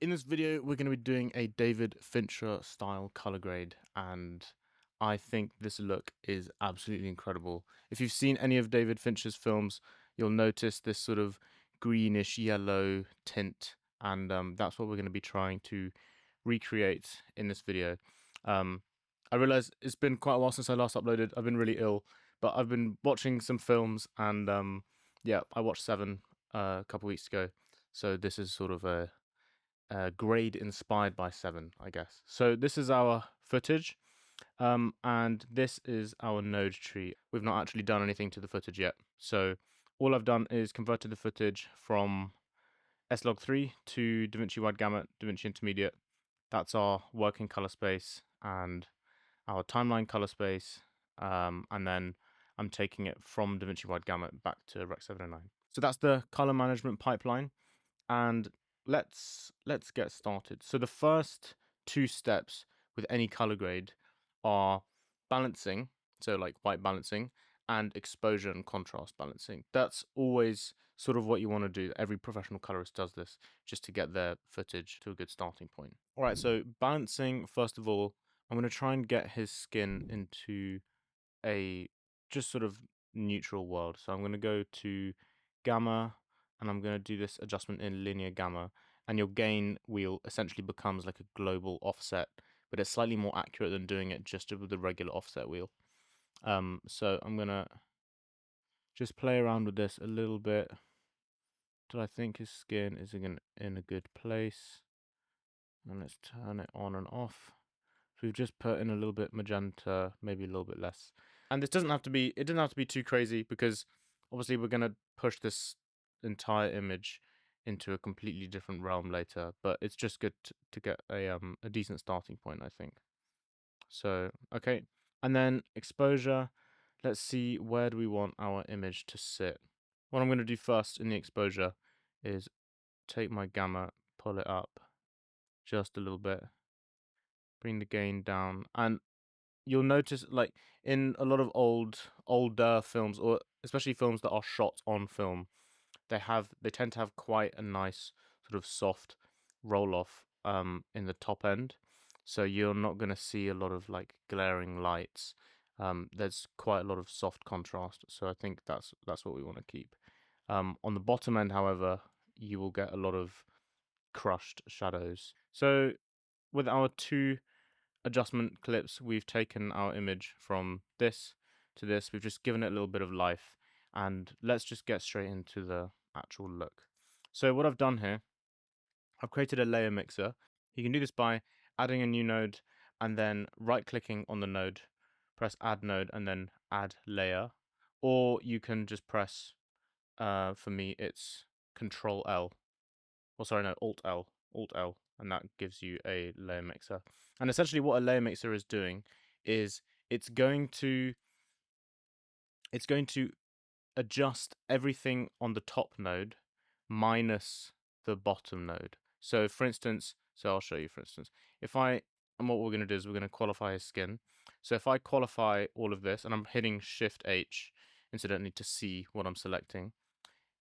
In this video, we're going to be doing a David Fincher style color grade, and I think this look is absolutely incredible. If you've seen any of David Fincher's films, you'll notice this sort of greenish yellow tint, and that's what we're going to be trying to recreate in this video. I realize it's been quite a while since I last uploaded. I've been really ill, but I've been watching some films, and yeah, I watched Seven a couple weeks ago, so this is sort of a grade inspired by Seven, I guess. So this is our footage, and this is our node tree. We've not actually done anything to the footage yet. So all I've done is converted the footage from S-Log3 to Davinci Wide Gamut, Davinci Intermediate. That's our working color space and our timeline color space, and then I'm taking it from Davinci Wide Gamut back to Rec 709. So that's the color management pipeline, and let's get started. So the first two steps with any color grade are balancing, so like white balancing, and exposure and contrast balancing. That's always sort of what you want to do. Every professional colorist does this just to get their footage to a good starting point. All right, so balancing, first of all, I'm going to try and get his skin into a just sort of neutral world. So I'm going to go to gamma, and I'm going to do this adjustment in linear gamma, and your gain wheel essentially becomes like a global offset, but it's slightly more accurate than doing it just with the regular offset wheel. So I'm going to just play around with this a little bit till I think his skin is in a good place. And let's turn it on and off. So we've just put in a little bit magenta, maybe a little bit less. And this doesn't have to be, it doesn't have to be too crazy, because obviously we're going to push this entire image into a completely different realm later, but it's just good to get a decent starting point, I think. So, okay. And then exposure, let's see, where do we want our image to sit? What I'm going to do first in the exposure is take my gamma, pull it up just a little bit, bring the gain down, and you'll notice, like, in a lot of older films, or especially films that are shot on film, they tend to have quite a nice sort of soft roll off in the top end, so you're not going to see a lot of like glaring lights. There's quite a lot of soft contrast, so I think that's what we want to keep. On the bottom end, however, you will get a lot of crushed shadows. So with our two adjustment clips, we've taken our image from this to this. We've just given it a little bit of life, and let's just get straight into the actual look. So what I've done here, I've created a layer mixer. You can do this by adding a new node and then right clicking on the node, press add node and then add layer, or you can just press, for me it's Control L, or sorry, no, Alt L, and that gives you a layer mixer. And essentially what a layer mixer is doing is it's going to adjust everything on the top node minus the bottom node. So for instance, so I'll show you, for instance, and what we're going to do is we're going to qualify his skin. So if I qualify all of this, and I'm hitting Shift H incidentally to see what I'm selecting,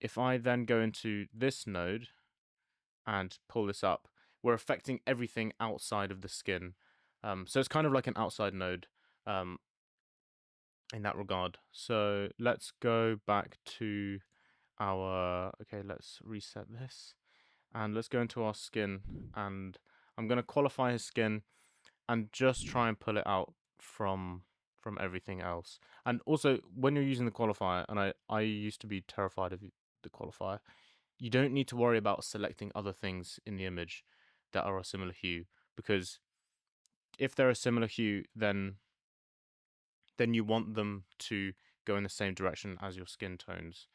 if I then go into this node and pull this up, we're affecting everything outside of the skin. So it's kind of like an outside node in that regard. So let's go back to okay, let's reset this, and let's go into our skin, and I'm going to qualify his skin and just try and pull it out from everything else. And also, when you're using the qualifier, and I used to be terrified of the qualifier, you don't need to worry about selecting other things in the image that are a similar hue, because if they're a similar hue, then you want them to go in the same direction as your skin tones.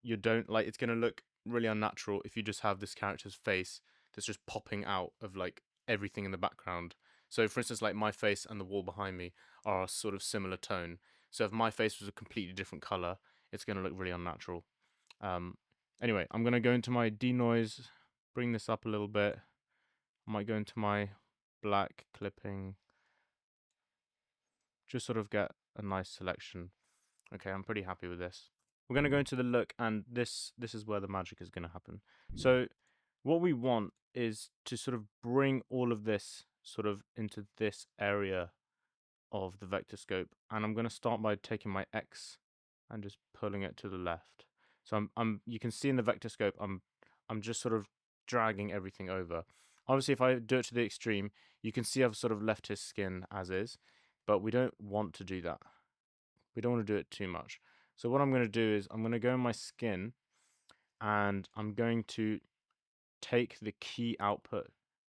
You don't, like, it's going to look really unnatural if you just have this character's face that's just popping out of like everything in the background. So for instance, like my face and the wall behind me are a sort of similar tone. So if my face was a completely different color, it's going to look really unnatural. Anyway, I'm going to go into my denoise, bring this up a little bit. I might go into my black clipping, just sort of get a nice selection. Okay, I'm pretty happy with this. We're going to go into the look, and this is where the magic is going to happen. So what we want is to sort of bring all of this sort of into this area of the vector scope, and I'm going to start by taking my X and just pulling it to the left. So you can see in the vector scope, I'm just sort of dragging everything over. Obviously, if I do it to the extreme, you can see I've sort of left his skin as is, but we don't want to do that. We don't want to do it too much. So what I'm going to do is I'm going to go in my skin, and I'm going to take the key output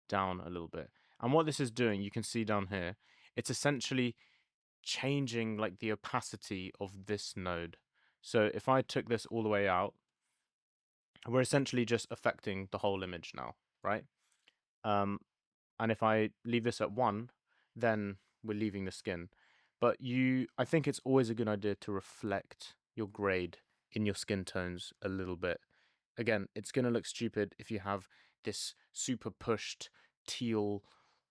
down a little bit. And what this is doing, you can see down here, it's essentially changing like the opacity of this node. So if I took this all the way out, we're essentially just affecting the whole image now, right? And if I leave this at 1, then we're leaving the skin. But I think it's always a good idea to reflect your grade in your skin tones a little bit. Again, it's going to look stupid if you have this super pushed teal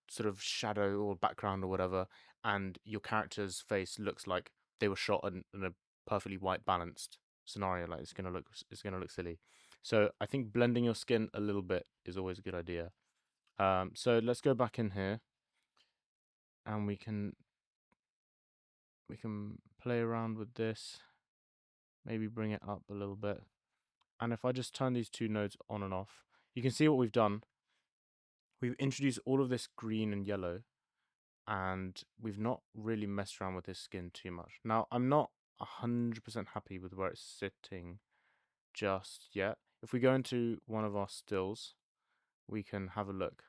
sort of shadow or background or whatever, and your character's face looks like they were shot in a perfectly white balanced scenario. Like it's gonna look silly. So I think blending your skin a little bit is always a good idea. So let's go back in here, and we can play around with this. Maybe bring it up a little bit. And if I just turn these two nodes on and off, you can see what we've done. We've introduced all of this green and yellow, and we've not really messed around with his skin too much. Now, I'm not 100% happy with where it's sitting just yet. If we go into one of our stills, we can have a look.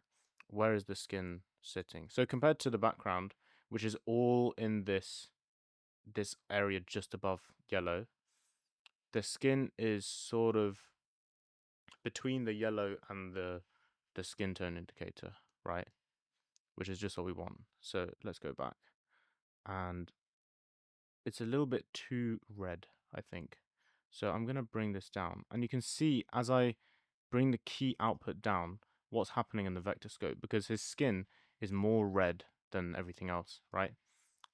Where is the skin sitting? So compared to the background, which is all in this area just above yellow, the skin is sort of between the yellow and the skin tone indicator, right? Which is just what we want. So let's go back, and it's a little bit too red, I think. So I'm going to bring this down, and you can see as I bring the key output down, what's happening in the vector scope, because his skin is more red than everything else, right?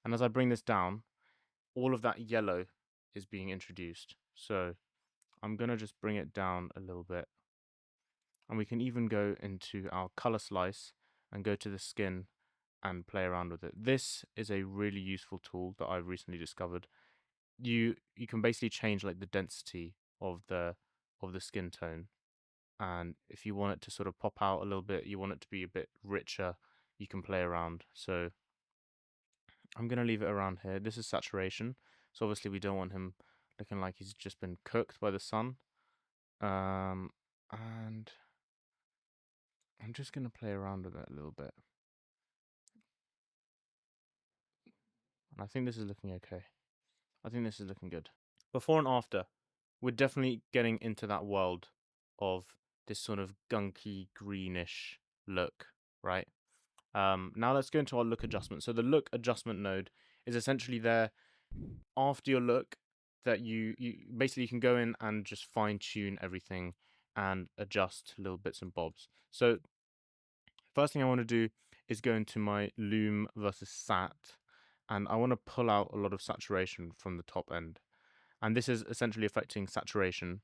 And as I bring this down, all of that yellow is being introduced. So I'm going to just bring it down a little bit. And we can even go into our color slice and go to the skin and play around with it. This is a really useful tool that I've recently discovered. You can basically change like the density of the skin tone, and if you want it to sort of pop out a little bit, you want it to be a bit richer, you can play around. So I'm going to leave it around here. This is saturation, so obviously we don't want him looking like he's just been cooked by the sun. And I'm just going to play around with it a little bit, and I think this is looking okay. I think this is looking good. Before and after, we're definitely getting into that world of this sort of gunky greenish look, right? Now let's go into our look adjustment. So the look adjustment node is essentially there after your look, that you basically you can go in and just fine tune everything and adjust little bits and bobs. So first thing I want to do is go into my loom versus sat, and I want to pull out a lot of saturation from the top end. And this is essentially affecting saturation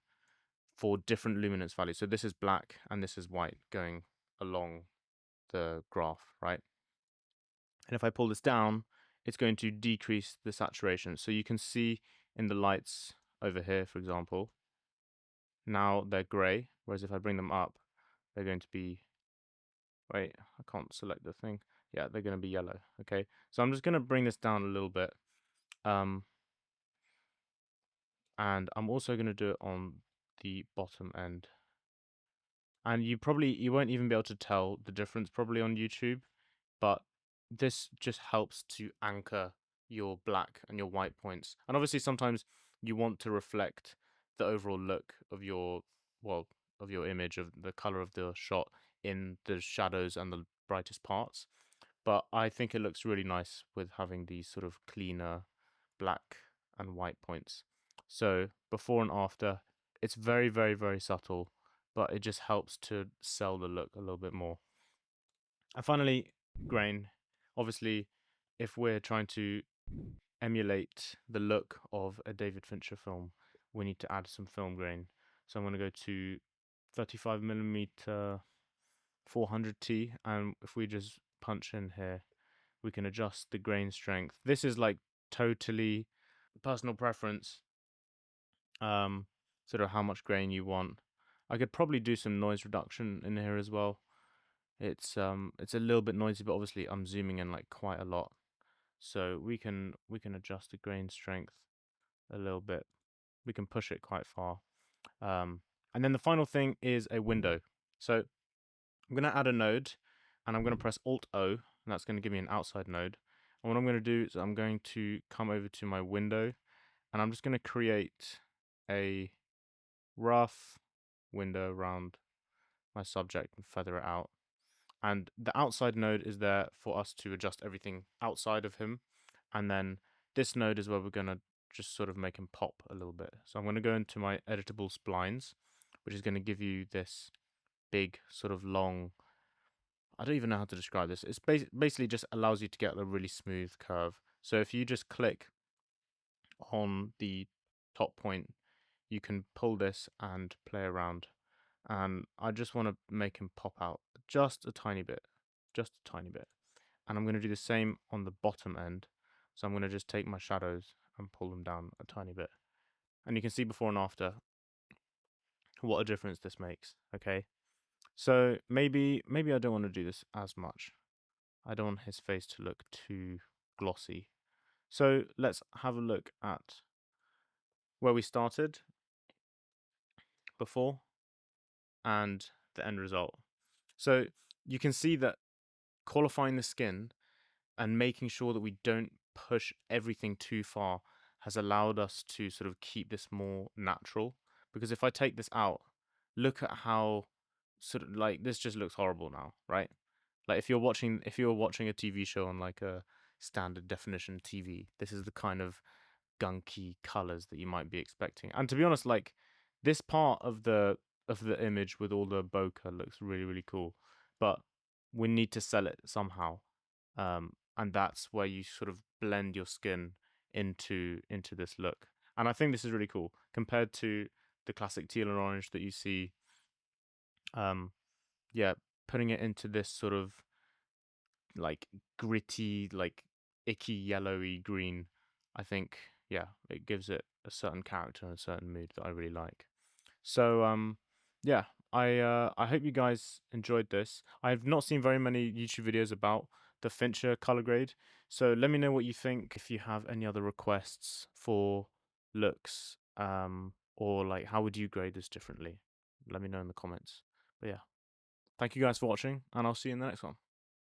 for different luminance values. So this is black and this is white going along the graph, right? And if I pull this down, it's going to decrease the saturation. So you can see in the lights over here, for example, now they're gray, whereas if I bring them up, they're going to be, wait, I can't select the thing. Yeah, they're going to be yellow, okay? So I'm just going to bring this down a little bit. And I'm also going to do it on the bottom end. And you won't even be able to tell the difference probably on YouTube, but this just helps to anchor your black and your white points. And obviously sometimes you want to reflect the overall look of your, well, of your image, of the color of the shot in the shadows and the brightest parts. But I think it looks really nice with having these sort of cleaner black and white points. So before and after, it's very, very, very subtle, but it just helps to sell the look a little bit more. And finally, grain. Obviously, if we're trying to emulate the look of a David Fincher film, we need to add some film grain. So I'm going to go to 35mm 400T, and if we just punch in here, we can adjust the grain strength. This is like totally personal preference, sort of how much grain you want. I could probably do some noise reduction in here as well. It's a little bit noisy, but obviously I'm zooming in like quite a lot, so we can adjust the grain strength a little bit. We can push it quite far. And then the final thing is a window. So I'm going to add a node, and I'm going to press Alt O, and that's going to give me an outside node. And what I'm going to do is I'm going to come over to my window, and I'm just going to create a rough window around my subject and feather it out. And the outside node is there for us to adjust everything outside of him. And then this node is where we're going to just sort of make him pop a little bit. So I'm going to go into my editable splines, which is going to give you this big sort of long, I don't even know how to describe this. It's basically just allows you to get a really smooth curve. So if you just click on the top point, you can pull this and play around. And I just want to make him pop out just a tiny bit, just a tiny bit. And I'm going to do the same on the bottom end. So I'm going to just take my shadows and pull them down a tiny bit. And you can see before and after what a difference this makes, okay? So maybe I don't want to do this as much. I don't want his face to look too glossy. So let's have a look at where we started before and the end result. So you can see that qualifying the skin and making sure that we don't push everything too far has allowed us to sort of keep this more natural. Because if I take this out, look at how sort of like this just looks horrible now, right? Like if you're watching a TV show on like a standard definition TV, this is the kind of gunky colors that you might be expecting. And to be honest, like this part of the image with all the bokeh looks really, really cool, but we need to sell it somehow. And that's where you sort of blend your skin into this look. And I think this is really cool compared to the classic teal and orange that you see. Yeah, putting it into this sort of like gritty, like icky yellowy green, I think, yeah, it gives it a certain character and a certain mood that I really like. So yeah, I hope you guys enjoyed this. I've not seen very many YouTube videos about the Fincher color grade, so let me know what you think. If you have any other requests for looks, or like how would you grade this differently, let me know in the comments. But yeah, thank you guys for watching, and I'll see you in the next one.